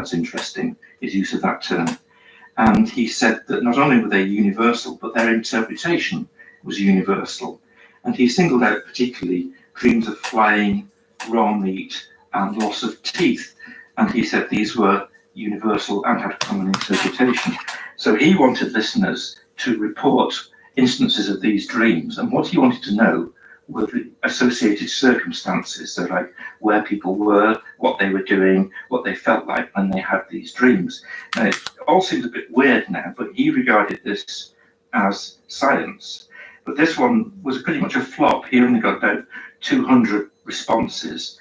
that's interesting, his use of that term. And he said that not only were they universal, but their interpretation was universal. And he singled out particularly dreams of flying, raw meat, and loss of teeth. And he said these were universal and had common interpretation. So he wanted listeners to report instances of these dreams, and what he wanted to know were the associated circumstances, so like where people were, what they were doing, what they felt like when they had these dreams. Now, it all seems a bit weird now, but he regarded this as science. But this one was pretty much a flop. He only got about 200 responses,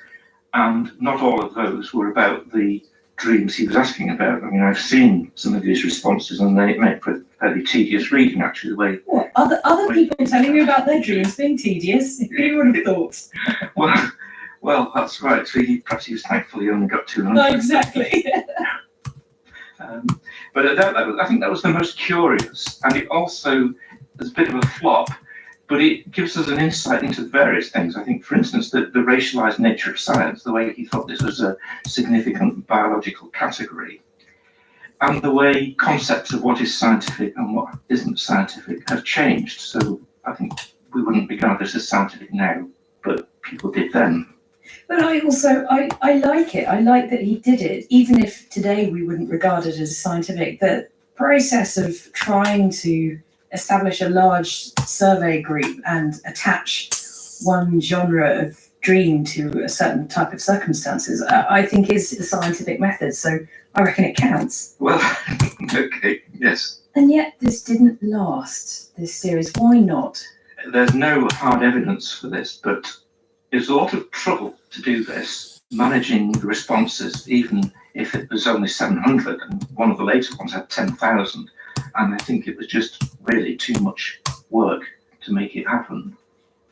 and not all of those were about the dreams he was asking about. I mean, I've seen some of these responses, and they make for fairly tedious reading, actually. The way other people telling you about their dreams being tedious. Who would have thought? Well, that's right. So perhaps he was thankful he only got 200. No, exactly. But I think that was the most curious, and it also is a bit of a flop. But it gives us an insight into various things. I think, for instance, the racialized nature of science, the way he thought this was a significant biological category, and the way concepts of what is scientific and what isn't scientific have changed. So I think we wouldn't regard this as scientific now, but people did then. But I also like it. I like that he did it, even if today we wouldn't regard it as scientific. The process of trying to establish a large survey group and attach one genre of dream to a certain type of circumstances, I think is the scientific method. So I reckon it counts. Well, okay, yes. And yet this didn't last, this series. Why not? There's no hard evidence for this, but it's a lot of trouble to do this, managing the responses, even if it was only 700, and one of the later ones had 10,000. And I think it was just really too much work to make it happen.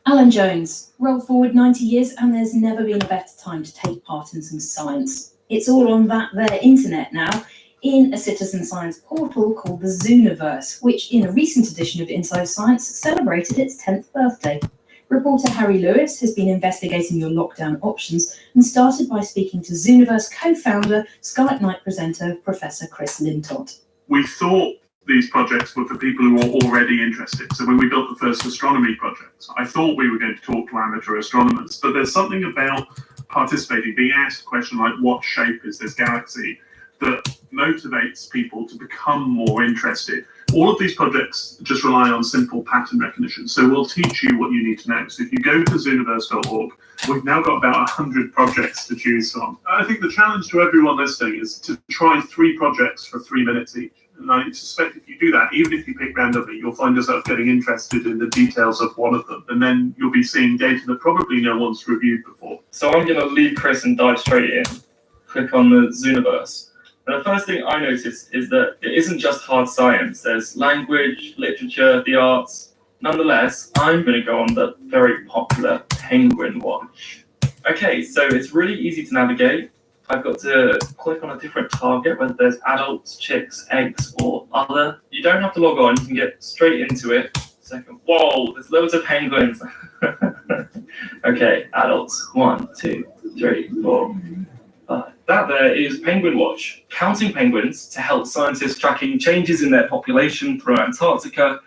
Alan Jones, roll forward 90 years and there's never been a better time to take part in some science. It's all on that there internet now, in a citizen science portal called the Zooniverse, which in a recent edition of Inside Science celebrated its 10th birthday. Reporter Harry Lewis has been investigating your lockdown options and started by speaking to Zooniverse co-founder, Sky Night presenter, Professor Chris Lintott. We thought these projects were for people who are already interested. So when we built the first astronomy project, I thought we were going to talk to amateur astronomers, but there's something about participating, being asked a question like, what shape is this galaxy, that motivates people to become more interested. All of these projects just rely on simple pattern recognition. So we'll teach you what you need to know. So if you go to zooniverse.org, we've now got about 100 projects to choose from. I think the challenge to everyone listening is to try 3 projects for 3 minutes each. And I suspect if you do that, even if you pick randomly, you'll find yourself getting interested in the details of one of them. And then you'll be seeing data that probably no one's reviewed before. So I'm going to leave Chris and dive straight in. Click on the Zooniverse. And the first thing I noticed is that it isn't just hard science. There's language, literature, the arts. Nonetheless, I'm going to go on the very popular Penguin Watch. Okay, so it's really easy to navigate. I've got to click on a different target, whether there's adults, chicks, eggs, or other. You don't have to log on, you can get straight into it. Second, whoa, there's loads of penguins. Okay, adults, 1, 2, 3, 4, 5. That there is Penguin Watch, counting penguins to help scientists tracking changes in their population throughout Antarctica.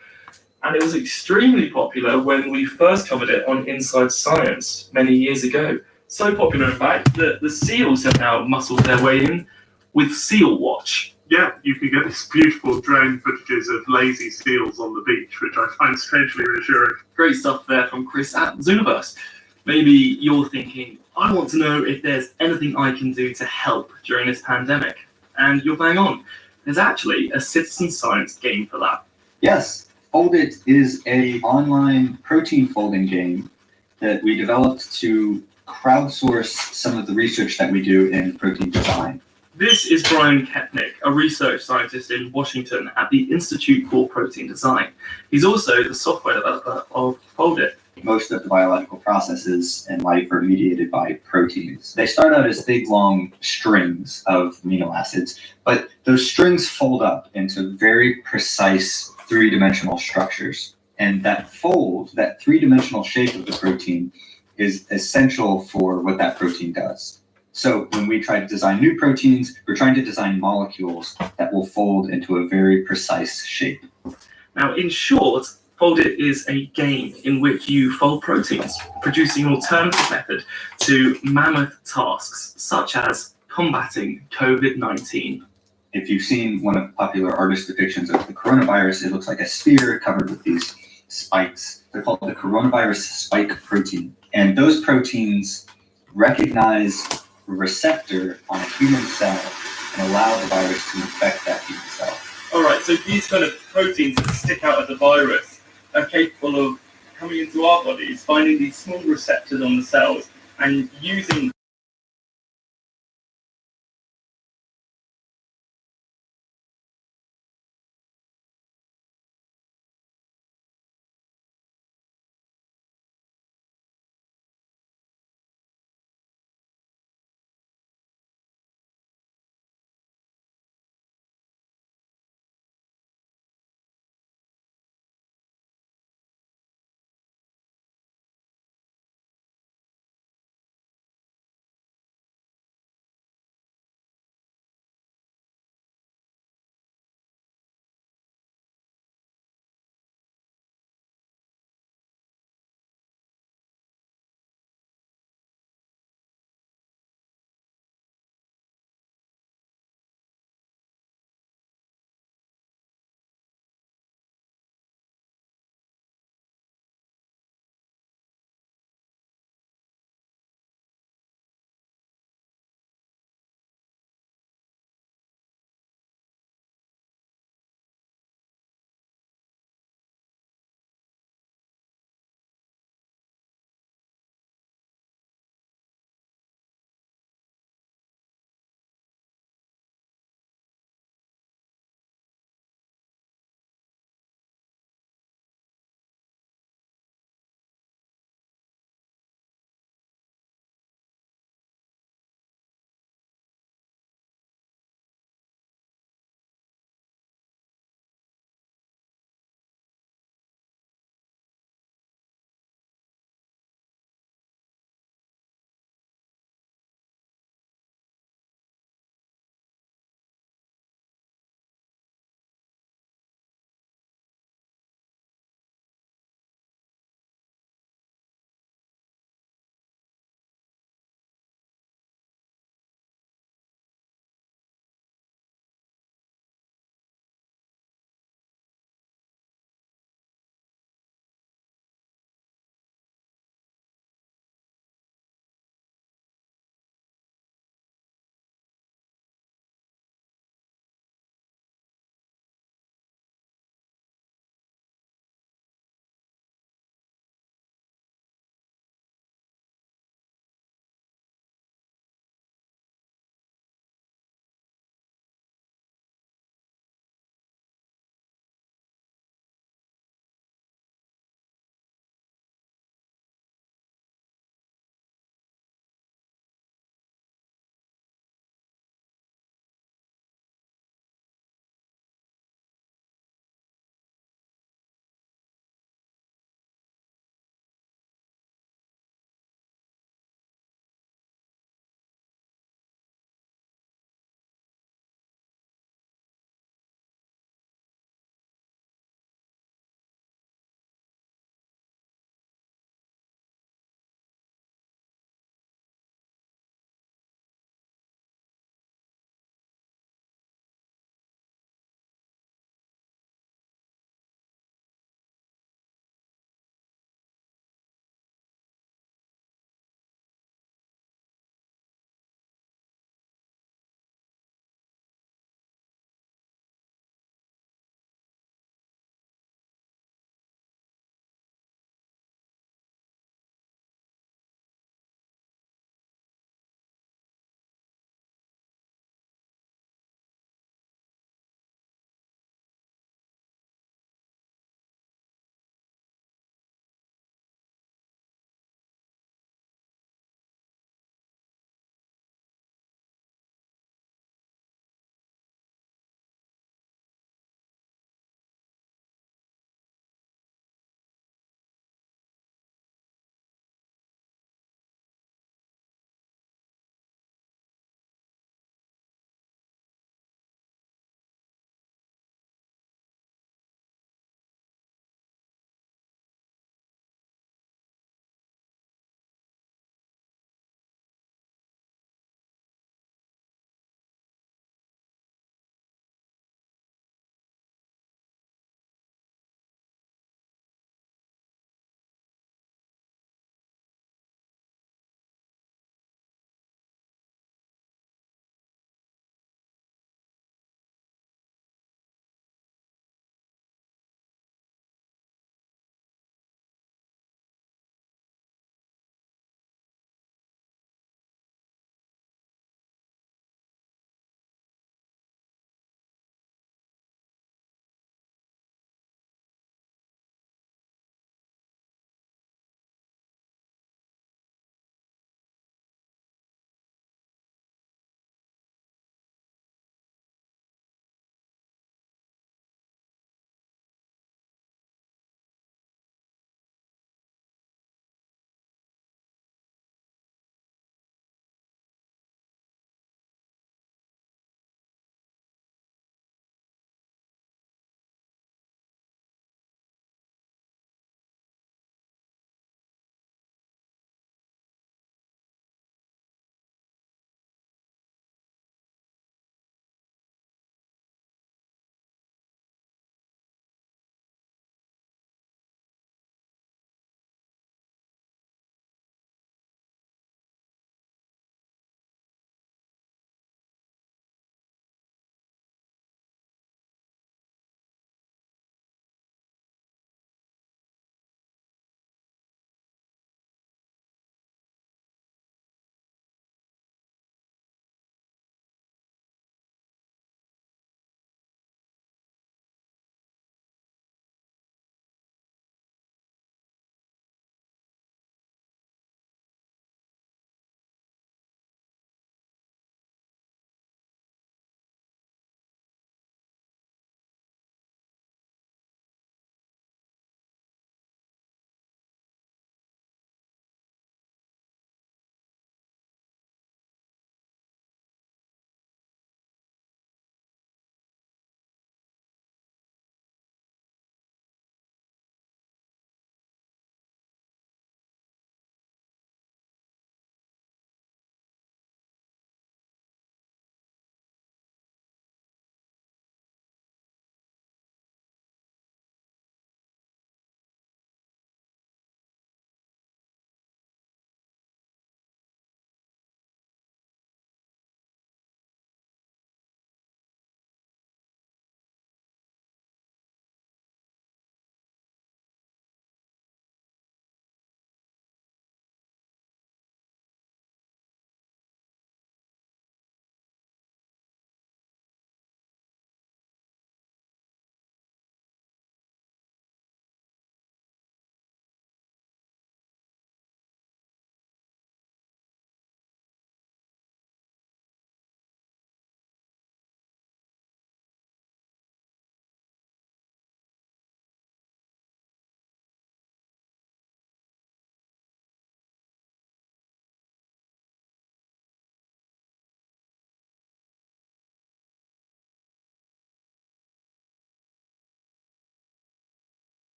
And it was extremely popular when we first covered it on Inside Science many years ago. So popular, in fact, that the seals have now muscled their way in with Seal Watch. Yeah, you can get these beautiful drone footages of lazy seals on the beach, which I find strangely reassuring. Great stuff there from Chris at Zooniverse. Maybe you're thinking, I want to know if there's anything I can do to help during this pandemic. And you're bang on. There's actually a citizen science game for that. Yes, Foldit is an online protein folding game that we developed to crowdsource some of the research that we do in protein design. This is Brian Kepnick, a research scientist in Washington at the Institute for Protein Design. He's also the software developer of Foldit. Most of the biological processes in life are mediated by proteins. They start out as big, long strings of amino acids, but those strings fold up into very precise 3-dimensional structures. And that fold, that 3-dimensional shape of the protein, is essential for what that protein does. So when we try to design new proteins, we're trying to design molecules that will fold into a very precise shape. Now, in short, folded is a game in which you fold proteins, producing an alternative method to mammoth tasks such as combating COVID-19. If you've seen one of the popular artist depictions of the coronavirus, it looks like a sphere covered with these spikes. They're called the coronavirus spike protein. And those proteins recognize a receptor on a human cell and allow the virus to infect that human cell. All right, so these kind of proteins that stick out of the virus are capable of coming into our bodies, finding these small receptors on the cells, and using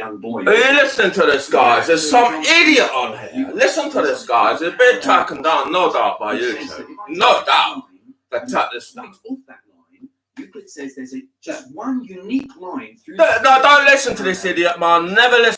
young boy. Hey, listen to this, guys. There's some idiot on here. Listen to this, guys. It's been taken down, no doubt, by YouTube. No doubt. They took this down. Off that line, Euclid says there's just one unique line through. No, don't listen to this idiot, man. Never listen.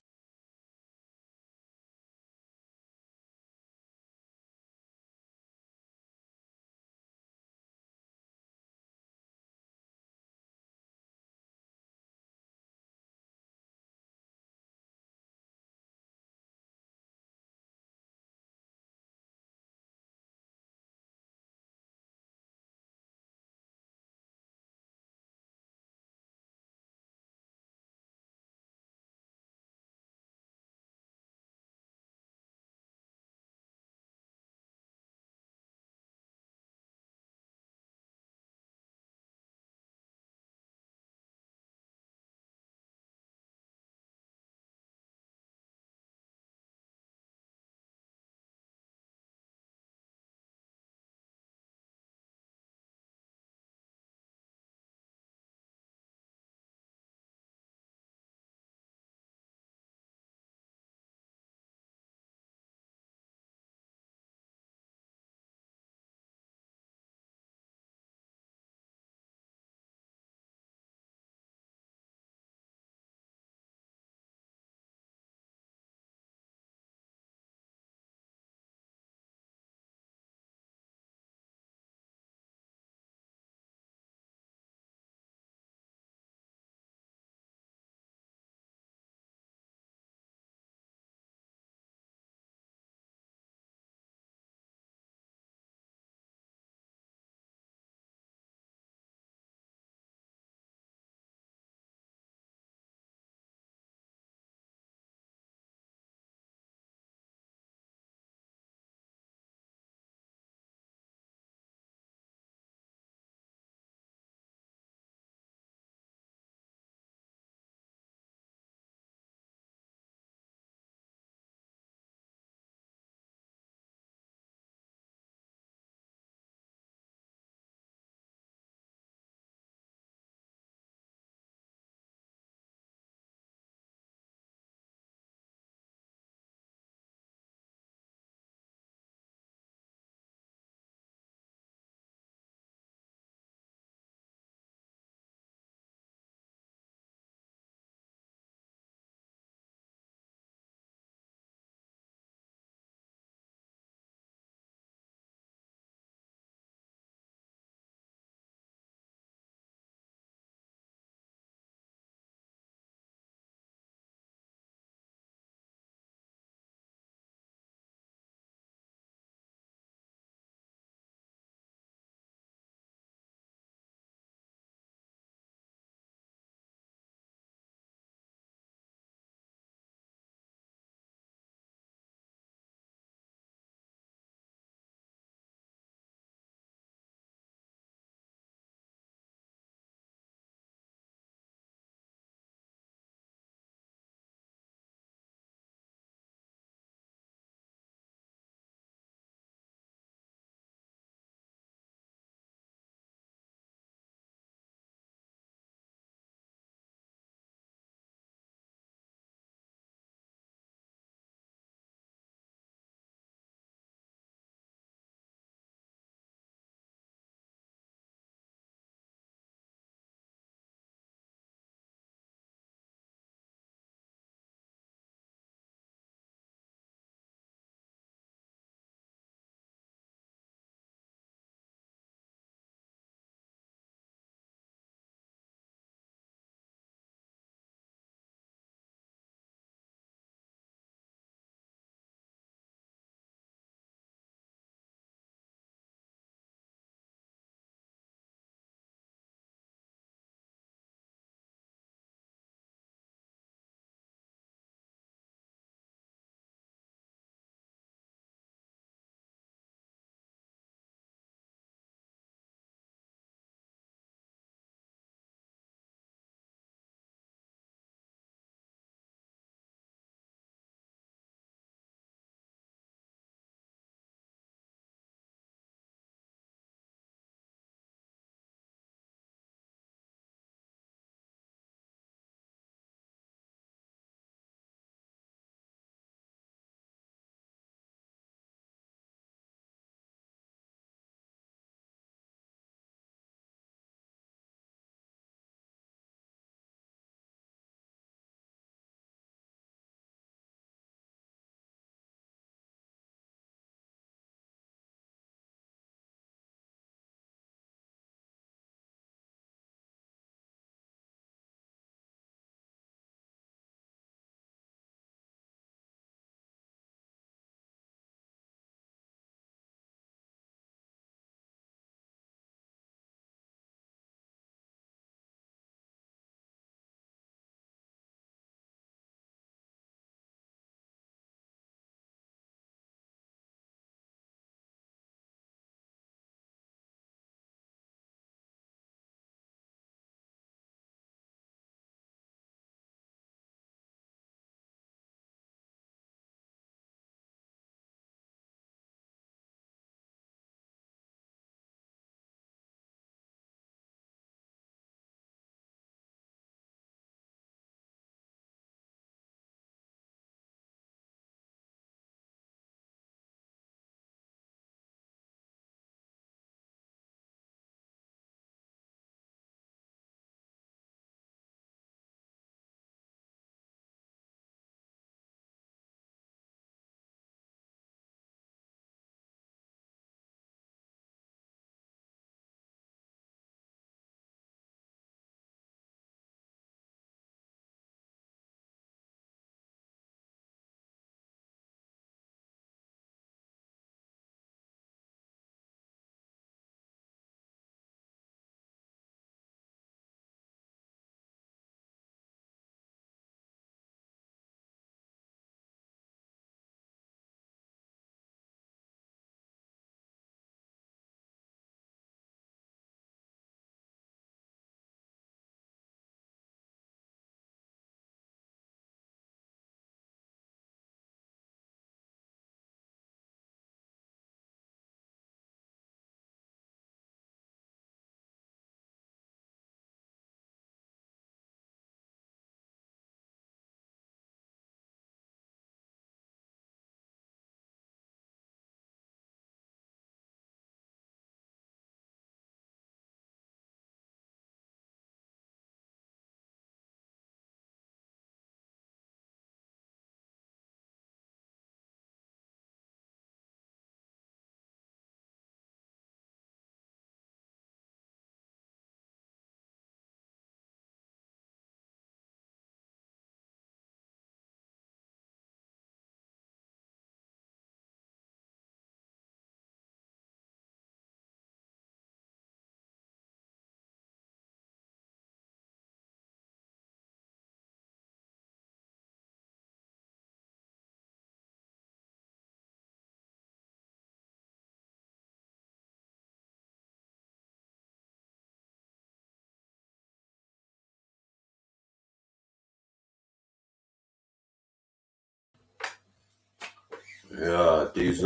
Yeah, these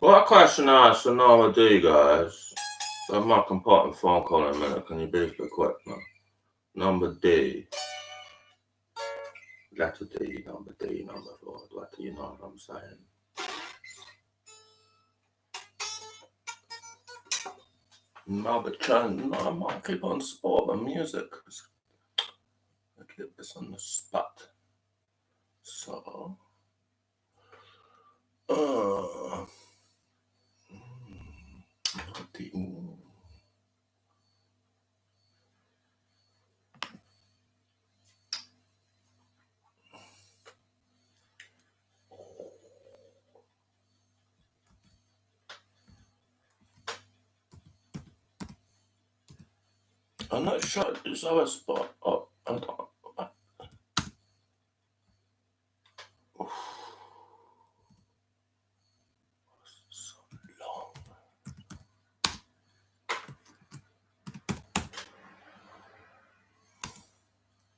what question I asked for number D, guys? I'm not important phone call in a minute. Can you be quick, man? Number D. Letter D, number 4. What do you know what I'm saying? No, but I might keep on sport and music. I keep this on the spot. So, I'm not sure there's our spot. Oh, I don't. So long.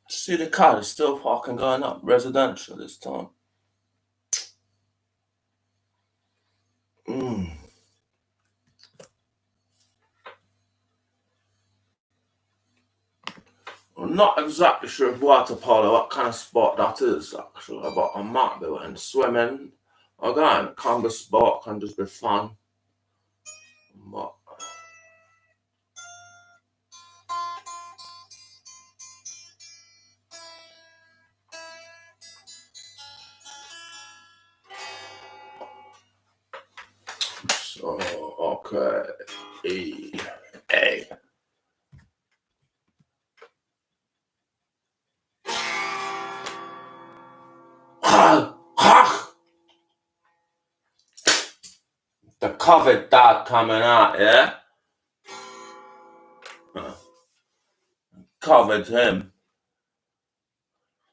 See, the car is still fucking going up. Residential this time. I'm not exactly sure of water polo, what kind of sport that is, actually, but I might be in swimming. Again, combo sport can just be fun. But so, okay. A. The COVID dot coming out, yeah? Covered him.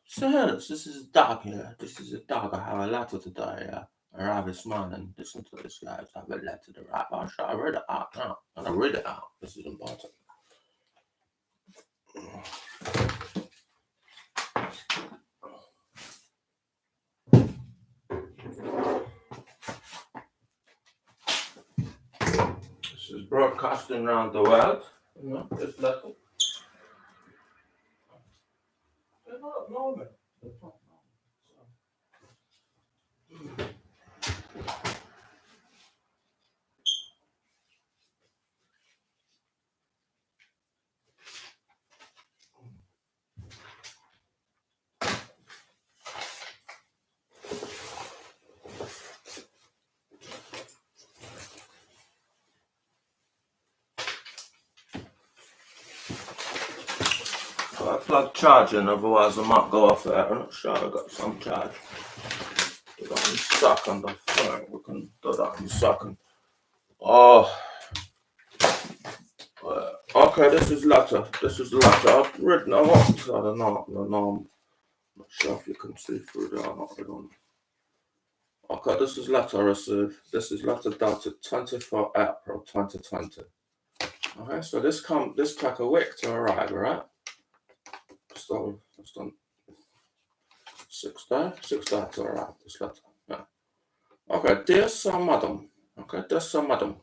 So this is a dog here. This is a dog. I have a letter today. I arrived this morning. Listen to this, guys. I have a letter to write. I read it out now. And I read it out. This is important. This is broadcasting around the world. You know, this letter. They're not normal. I plug charging, otherwise I might go off there. I'm not sure I got some charge. Do that in a second, I think we can do that in a second. Oh, okay, this is letter. I've written a lot. I don't know. I'm not sure if you can see through there or not. I don't know. Okay, this is letter I received. This is letter dated 24 April 2020. Okay, so this took a week to arrive, right? So it's done 6 days to arrive, this letter. Yeah. Okay, dear Sir Madam. Okay, dear Sir Madam.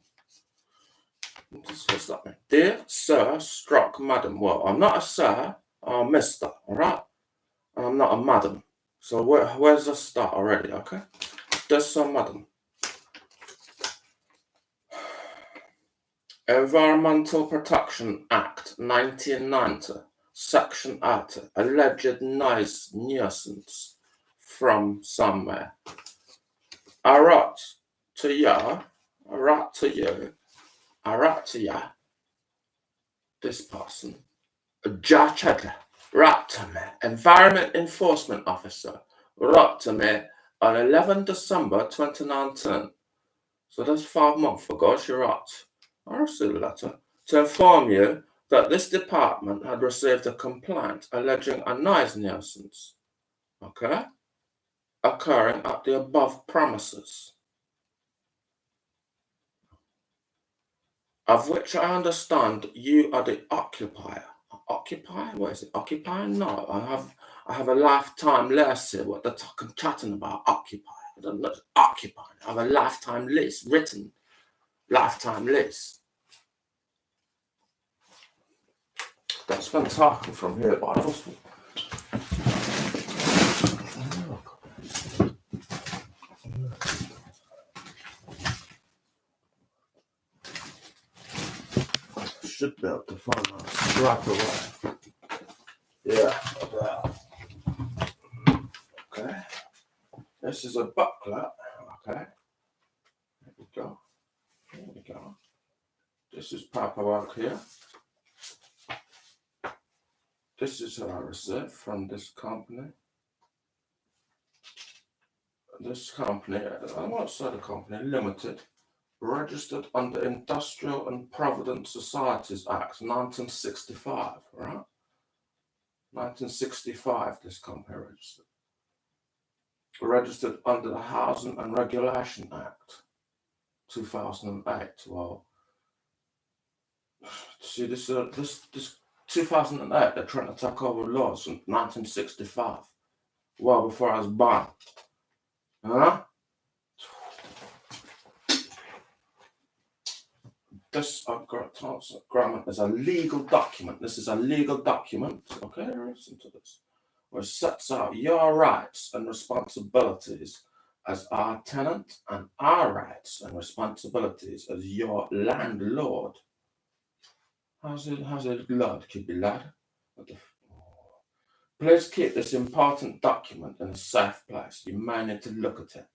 What's that mean? Dear Sir struck Madam. Well, I'm not a Sir, I'm a Mister, alright? And I'm not a Madam. So where's the start already, okay? Dear Sir Madam. Environmental Protection Act 1990. Section 8, alleged noise nuisance from somewhere. I wrote to you, this person, Judge wrote to me, Environment Enforcement Officer, wrote to me on 11 December 2019. So that's 5 months ago, she wrote. I received a letter to inform you that this department had received a complaint alleging a noise nuisance, okay, occurring at the above premises, of which I understand you are the occupier. Occupy? What is it? Occupy? No, I have a lifetime list here. What they're chatting about? Occupy. I don't know. Occupy. I have a lifetime list written. Lifetime list. Don't spend talking from here, but I also. Should be able to find that right away. Yeah, okay. This is a booklet. Okay. There we go. There we go. This is paperwork here. This is what I received from this company. This company, I won't say the company, Limited, registered under Industrial and Provident Societies Act 1965, right? 1965, this company registered. Registered under the Housing and Regulation Act 2008. Well, see, this 2008, they're trying to take over laws from 1965, well before I was born. Huh? This agreement is a legal document. This is a legal document. Okay, listen to this. Which sets out your rights and responsibilities as our tenant and our rights and responsibilities as your landlord. How's it lord, keep it lad? Please keep this important document in a safe place. You may need to look at it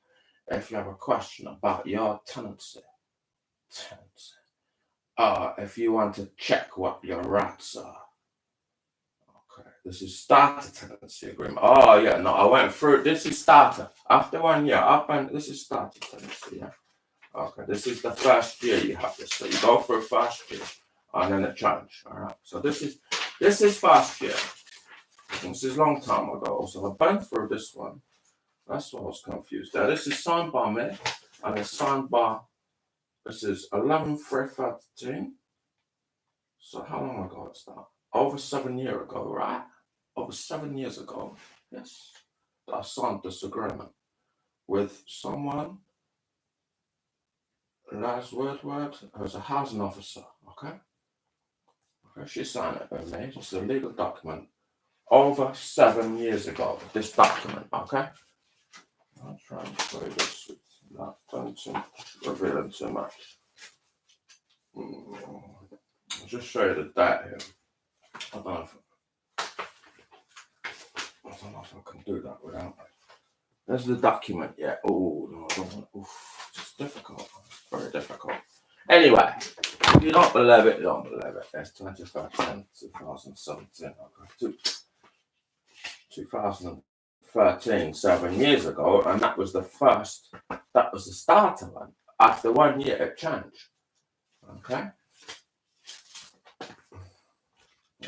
if you have a question about your tenancy. If you want to check what your rights are. Okay, this is starter tenancy agreement. Oh yeah, no, I went through. This is starter. After 1 year, this is starter tenancy. Yeah. Okay, this is the first year you have this. So you go for first year, and then it change. All right. So this is first year. This is a long time ago. So I've been through this one. That's what I was confused there. This is signed by me, and it's signed by. This is 11/3/13. So how long ago is that? Over 7 years ago, right? Over 7 years ago, yes. I signed this agreement with someone, last word, who's a housing officer, okay? Okay, she signed it with me. It's a legal document. Over 7 years ago, this document, okay? I'll try and show you this. Not revealing too much. I'll just show you the date here. I don't know if I can do that without it. There's the document, yeah. Oh, no, I don't want to. It's difficult. It's very difficult. Anyway, if you don't believe it, you don't believe it. That's 2013, 2017. Okay. 2013, 7 years ago, and that was the starter one. After 1 year, it changed. Okay.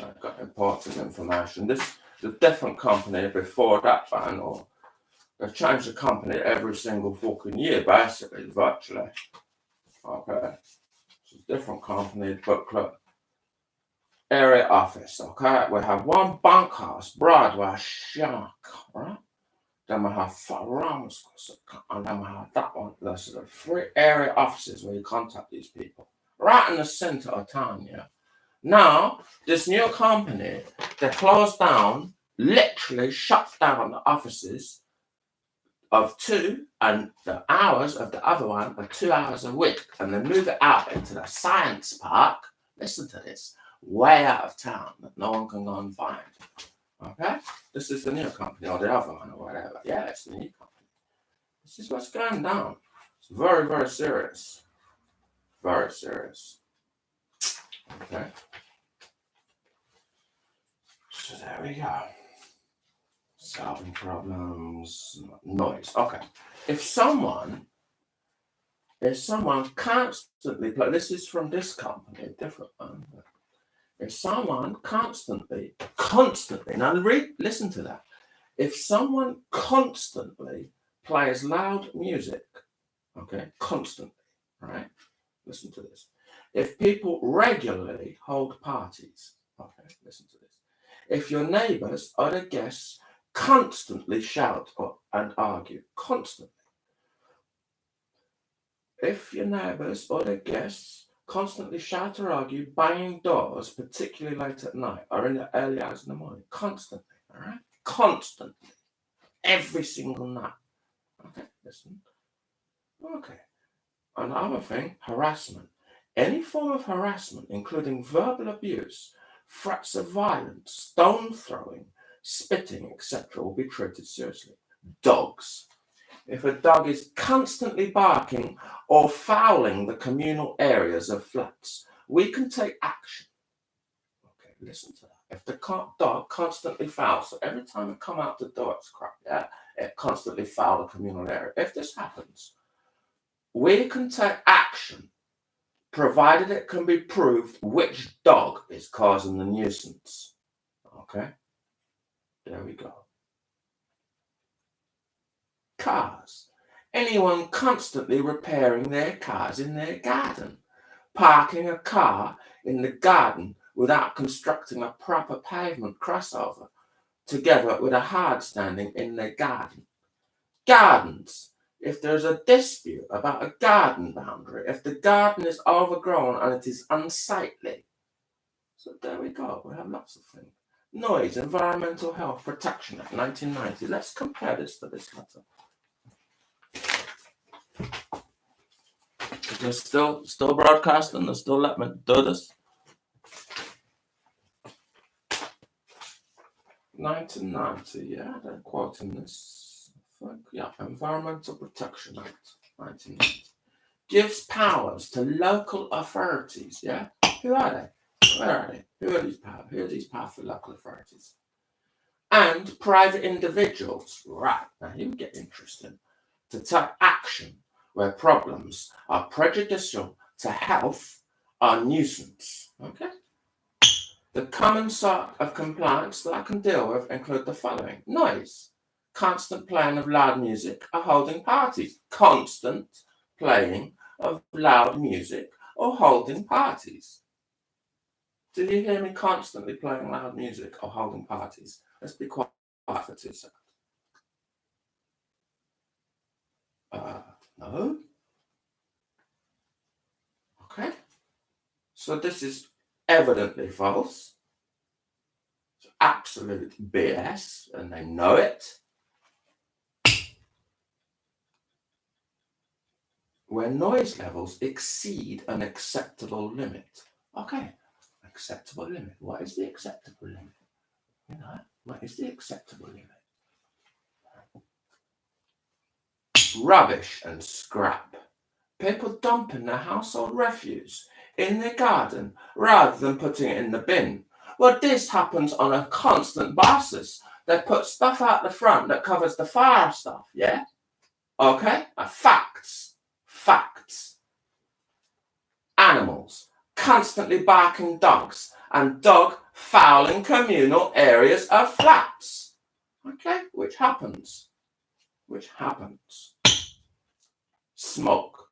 I've got important information. This is a different company before that ban, or they've changed the company every single fucking year, basically, virtually. Okay. It's a different company, booklet. Area office, okay? We have one bunkhouse, Broadway, Shark, right? Then we have Ramos, and then we have that one. There's the 3 area offices where you contact these people. Right in the center of town, yeah. Now, this new company, they closed down, literally shut down the offices of 2, and the hours of the other one are 2 hours a week. And they move it out into the science park. Listen to this. Way out of town that no one can go and find. Okay? This is the new company, or the other one, or whatever. Yeah, it's the new company. This is what's going down. It's very, very serious. Very serious. Okay? So there we go. Solving problems, noise. Okay. If someone constantly this is from this company, a different one. If someone constantly, now listen to that. If someone constantly plays loud music, okay, constantly, right? Listen to this. If people regularly hold parties, Okay, listen to this. If your neighbours or the guests constantly shout and argue, constantly. If your neighbours or the guests constantly shout or argue, banging doors, particularly late at night or in the early hours in the morning, constantly, all right? Constantly. Every single night. Okay, listen. Okay. Another thing, harassment. Any form of harassment, including verbal abuse, threats of violence, stone throwing, spitting, etc., will be treated seriously. Dogs. If a dog is constantly barking or fouling the communal areas of flats, we can take action. Okay, listen to that. If the dog constantly fouls, so every time it come out the door, it's crap, yeah? It constantly foul the communal area. If this happens, we can take action, provided it can be proved which dog is causing the nuisance. Okay? There we go. Cars. Anyone constantly repairing their cars in their garden, parking a car in the garden without constructing a proper pavement crossover, together with a hard standing in their garden. Gardens. If there's a dispute about a garden boundary, if the garden is overgrown and it is unsightly. So there we go. We have lots of things. Noise, Environmental Health Protection Act, 1990. Let's compare this to this letter. They're still broadcasting. They're still letting me do this. 1990. Yeah, they're quoting this. Yeah, Environmental Protection Act, 1990. Gives powers to local authorities. Yeah, who are they? Where are they? Who are these powers? Who are these powerful local authorities? And private individuals. Right, now you get interesting. To take action where problems are prejudicial to health or nuisance. Okay? The common sort of complaints that I can deal with include the following. Noise. Constant playing of loud music or holding parties. Constant playing of loud music or holding parties. Did you hear me constantly playing loud music or holding parties? Let's be quiet for 2 seconds. No. Okay. So this is evidently false. It's absolute BS, and they know it. Where noise levels exceed an acceptable limit. Okay, acceptable limit. What is the acceptable limit? You know, what is the acceptable limit? Rubbish and scrap. People dumping their household refuse in their garden rather than putting it in the bin. Well, this happens on a constant basis. They put stuff out the front that covers the fire stuff, yeah? Okay? Facts. Animals. Constantly barking dogs and dog fouling communal areas of flats. Okay? Which happens. Smoke.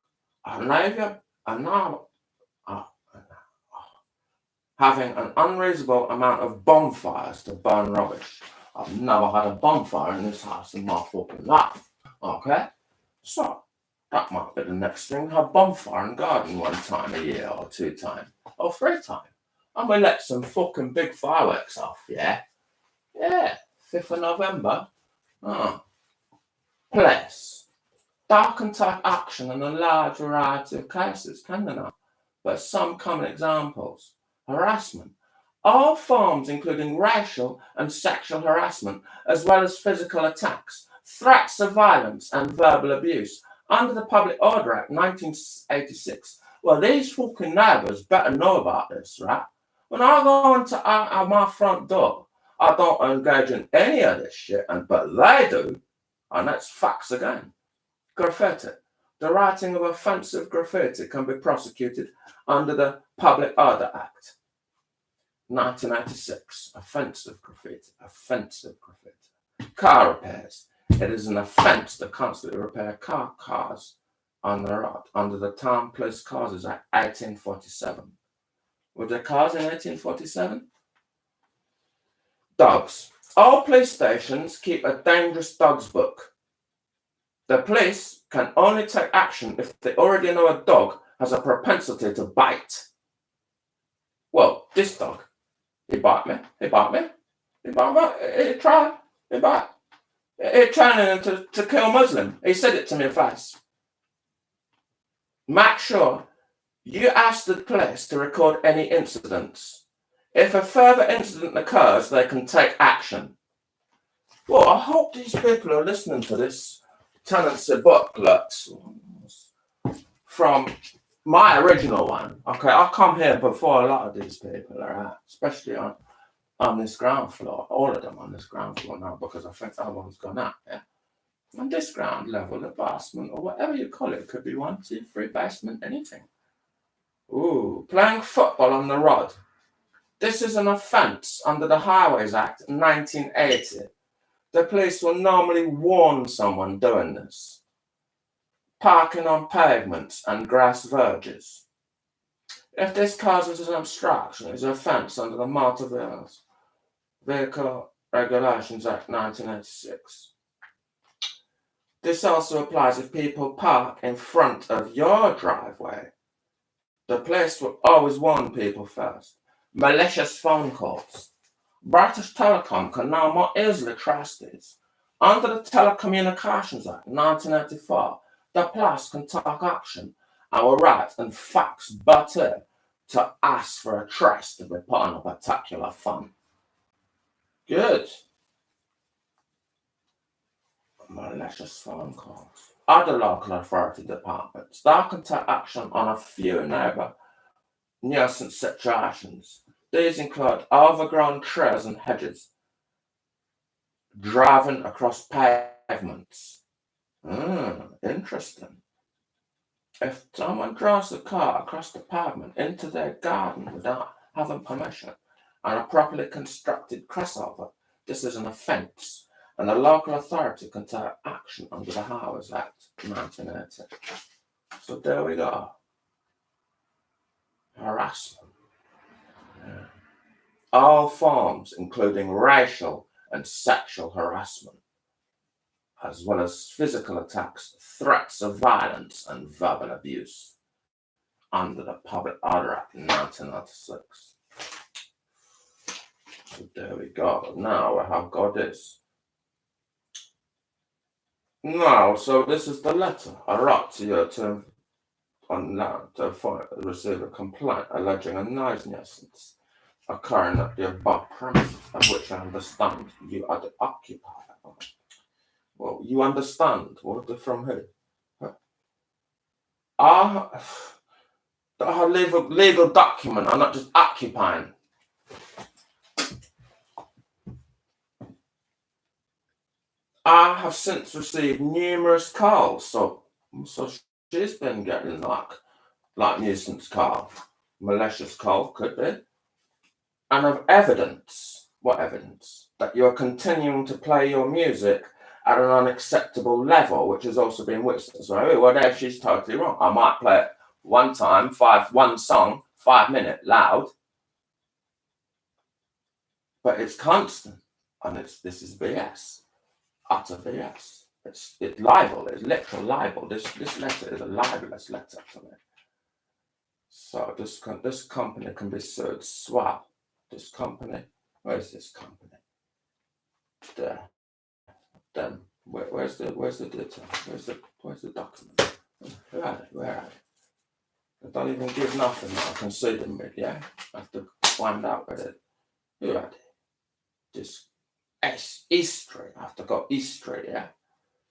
Having an unreasonable amount of bonfires to burn rubbish. I've never had a bonfire in this house in my fucking life. Okay? So, that might be the next thing. Have bonfire and garden 1 time a year or 2 times or 3 times. And we let some fucking big fireworks off, yeah? Yeah, 5th of November. Place. That can take action in a large variety of cases, can they not? But some common examples. Harassment. All forms including racial and sexual harassment, as well as physical attacks, threats of violence and verbal abuse. Under the Public Order Act 1986. Well, these fucking neighbours better know about this, right? When I go into my front door, I don't engage in any of this shit, but they do. And that's facts again. Graffiti. The writing of offensive graffiti can be prosecuted under the Public Order Act. 1986. Offensive graffiti. Car repairs. It is an offence to constantly repair cars on the road under the Town Police Causes Act 1847. Were there cars in 1847? Dogs. All police stations keep a dangerous dogs book. The police can only take action if they already know a dog has a propensity to bite. Well, this dog, he bite me, he bite me, he bite me, he tried, he bite. He trying to kill Muslim. He said it to me face. Make sure you ask the police to record any incidents. If a further incident occurs, they can take action. Well, I hope these people are listening to this tenancy booklet from my original one. Okay, I come here before a lot of these people are at, especially on this ground floor. All of them on this ground floor now, because I think that one's gone up. Yeah? On this ground level, the basement, or whatever you call it, could be 1, 2, 3 basement, anything. Ooh, playing football on the road. This is an offence under the Highways Act 1980. The police will normally warn someone doing this. Parking on pavements and grass verges. If this causes an obstruction, it's an offence under the Motor Vehicle Regulations Act 1986. This also applies if people park in front of your driveway. The police will always warn people first. Malicious phone calls. British Telecom can now more easily trace these. Under the Telecommunications Act 1984, the police can take action and will write and fax butter to ask for a trace to be put on a particular phone. Good. Malicious phone calls. Other local authority departments, they can take action on a few neighbour nuisance situations. These include overgrown trees and hedges, driving across pavements. Interesting. If someone drives a car across the pavement into their garden without having permission and a properly constructed crossover, this is an offence, and the local authority can take action under the Highways Act 1980. So there we go. Harassment. Yeah. All forms, including racial and sexual harassment, as well as physical attacks, threats of violence, and verbal abuse, under the Public Order Act 1996. So there we go. Now we have got this. Now, so this is the letter I wrote to you to receive a complaint alleging a noise nuisance occurring at the above premises, of which I understand you are the occupier. Well, you understand? What from who? I have legal document. I'm not just occupying. I have since received numerous calls, so she's been getting like nuisance call, malicious call could be, and of evidence. What evidence? That you're continuing to play your music at an unacceptable level, which has also been witnessed. So, well, there she's totally wrong. I might play it one time, one song, 5 minute loud, but it's constant, and this is BS. Utter BS. It's libel. It's literal libel. This letter is a libelous letter to me. So this company can be sued. Swell. This company. Where's this company? There. Then where's the data? Where's the document? Where are they? They don't even give nothing that I can see them with. Yeah, I have to find out where they. Who are they? This. History. I have to go history, yeah?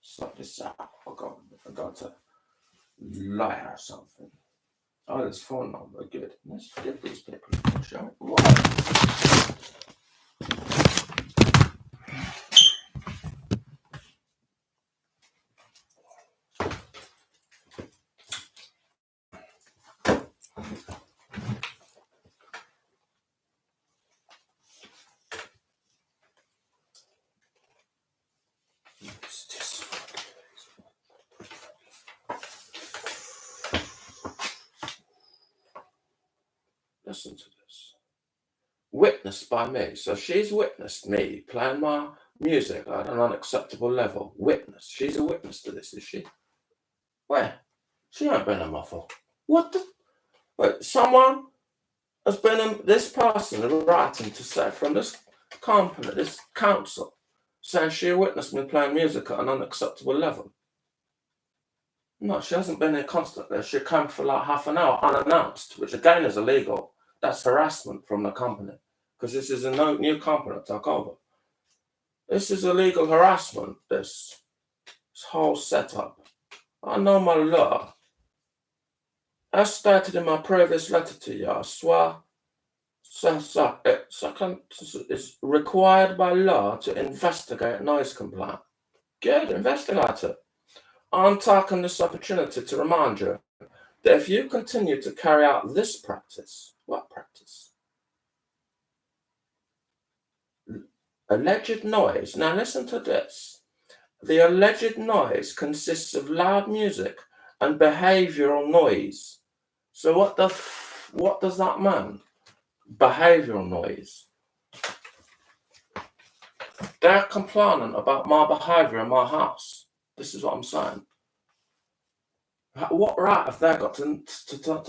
Sort this out. I got to lie or something. Oh, this phone number, good. Let's get these people a shot. Listen to this. witnessed by me. So she's witnessed me playing my music at an unacceptable level. Witness. She's a witness to this, is she? Where? She ain't been a muffle. What the? Wait, someone has been in this person writing to say from this company, this council, saying she witnessed me playing music at an unacceptable level. No, she hasn't been here constantly. She came for like half an hour unannounced, which again is illegal. That's harassment from the company, because this is a new company that took over. This is illegal harassment, this whole setup. I know my law. As stated in my previous letter to you, I swear, it's required by law to investigate noise complaint. Good, investigate it. I'm taking this opportunity to remind you that if you continue to carry out this practice, what practice? Alleged noise. Now listen to this. The alleged noise consists of loud music and behavioural noise. So what does that mean? Behavioural noise. They're complaining about my behaviour in my house. This is what I'm saying. What right have they got to what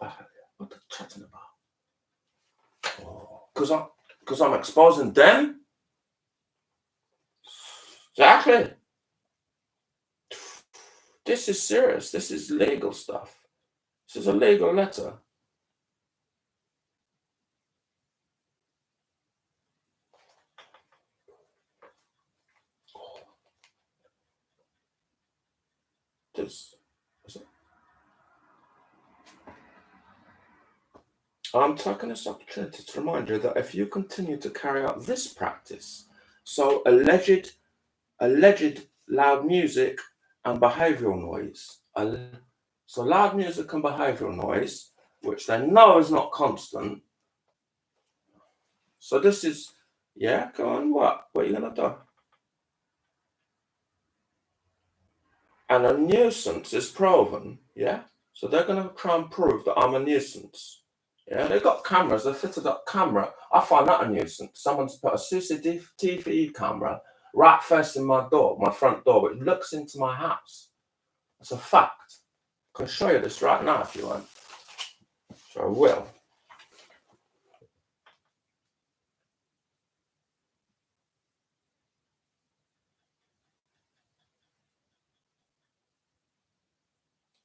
behaviour? What are they chatting about? Oh, because I'm exposing them? Exactly. This is serious. This is legal stuff. This is a legal letter. I'm taking this opportunity to remind you that if you continue to carry out this practice, so alleged loud music and behavioural noise, so loud music and behavioural noise, which they know is not constant. So this is, yeah, go on, what are you going to do? And a nuisance is proven, yeah? So they're going to try and prove that I'm a nuisance. Yeah, they've got cameras, they've fitted up camera. I find that a nuisance. Someone's put a CCTV camera right facing my door, my front door, which looks into my house. It's a fact. I can show you this right now if you want. So I will.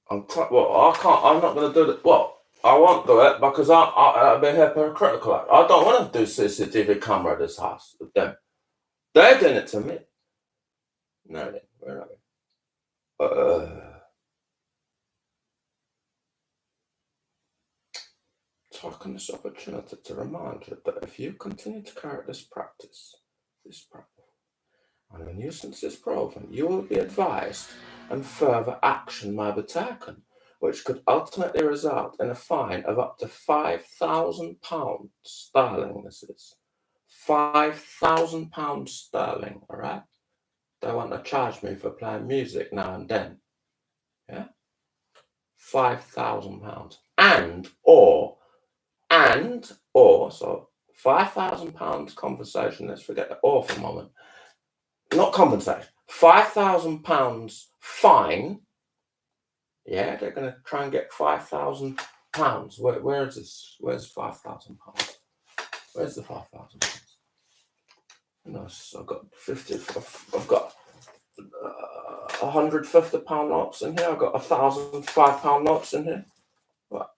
I'm not going to do it. Well, I won't do it because I'll be hypocritical. I don't want to do CCTV camera at this house with them. They're doing it to me. No, where are we? Taking this opportunity to remind you that if you continue to carry out this practice, and a nuisance is proven, you will be advised and further action may be taken, which could ultimately result in a fine of up to £5,000 sterling. This is £5,000 sterling, all right? They want to charge me for playing music now and then, yeah? £5,000 and or, so £5,000 compensation, let's forget the or for a moment. Not compensation, £5,000 fine. Yeah, they're going to try and get £5,000. Where is this? Where's £5,000? Where's the £5,000? No, so I've got 50. I've got £150 notes in here. I've got £1,005 notes in here. What?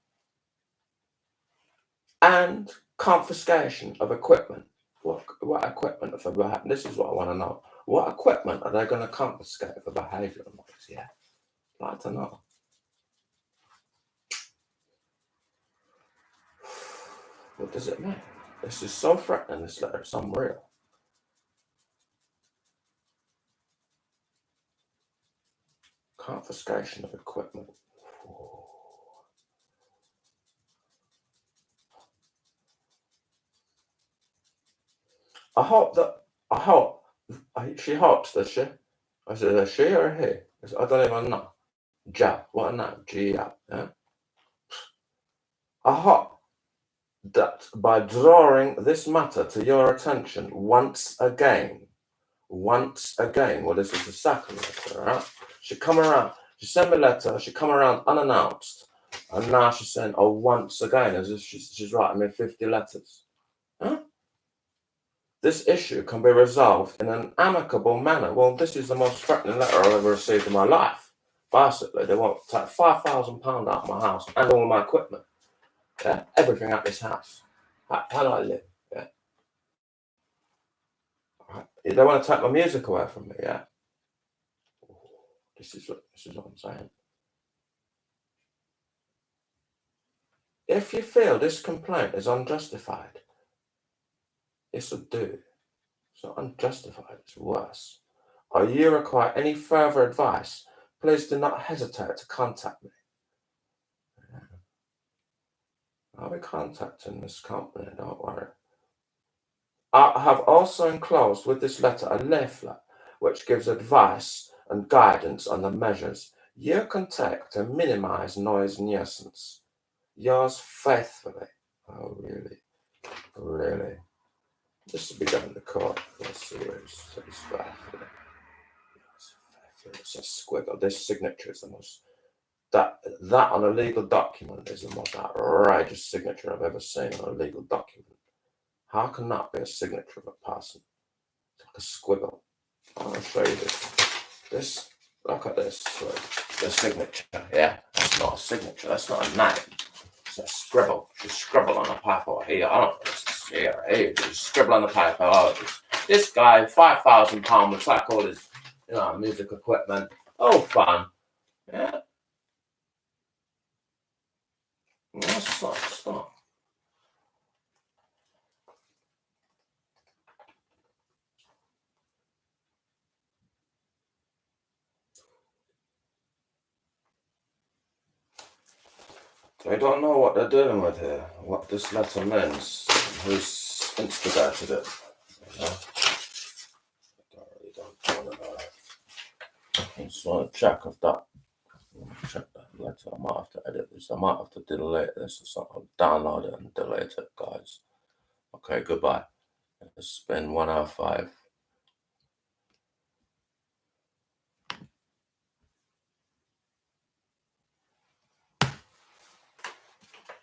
And confiscation of equipment. What equipment for behavior? This is what I want to know. What equipment are they going to confiscate for behavioural noise? Yeah, I'd like to know. What does it mean? This is so threatening, this letter. It's unreal. Confiscation of equipment. I hope she hopes that she. I said, is she or he? I don't even know. Ja, what a name, G-A, yeah? I hope that by drawing this matter to your attention once again, well, this is the second letter, right? She come around, she sent me a letter, she come around unannounced, and now she's saying, oh, once again, as if she's writing me 50 letters. Huh? This issue can be resolved in an amicable manner. Well, this is the most threatening letter I've ever received in my life. Basically, they want to take £5,000 out of my house and all my equipment. Yeah, everything at this house. How do I live? Yeah. They want to take my music away from me. Yeah. This is what I'm saying. If you feel this complaint is unjustified, yes, I do. It's not unjustified. It's worse. Or you require any further advice, please do not hesitate to contact me. Yeah. I'll be contacting this company. Don't worry. I have also enclosed with this letter a leaflet which gives advice and guidance on the measures you can take to minimize noise nuisance. Yours faithfully. Oh, really? Really? This will be done in the court. Let's see where it's faithfully. It's a squiggle. This signature is the most. That on a legal document is the most outrageous signature I've ever seen on a legal document. How can that be a signature of a person? It's like a squiggle. I'll show you this. Look at this. The signature. Yeah, that's not a signature. That's not a name. It's a scribble. Just scribble on a paper here. I don't know. It's here. Hey, just scribble on the paper. Oh, this guy, £5,000 would take all his, music equipment. Oh, fun. Yeah. That's not. They don't know what they're dealing with here, what this letter means, who's instigated it. I really don't want to know. I just want to check if that. Check that letter. I might have to edit this. I might have to delete this or something. Download it and delete it, guys. Okay, goodbye. It's been 1:05.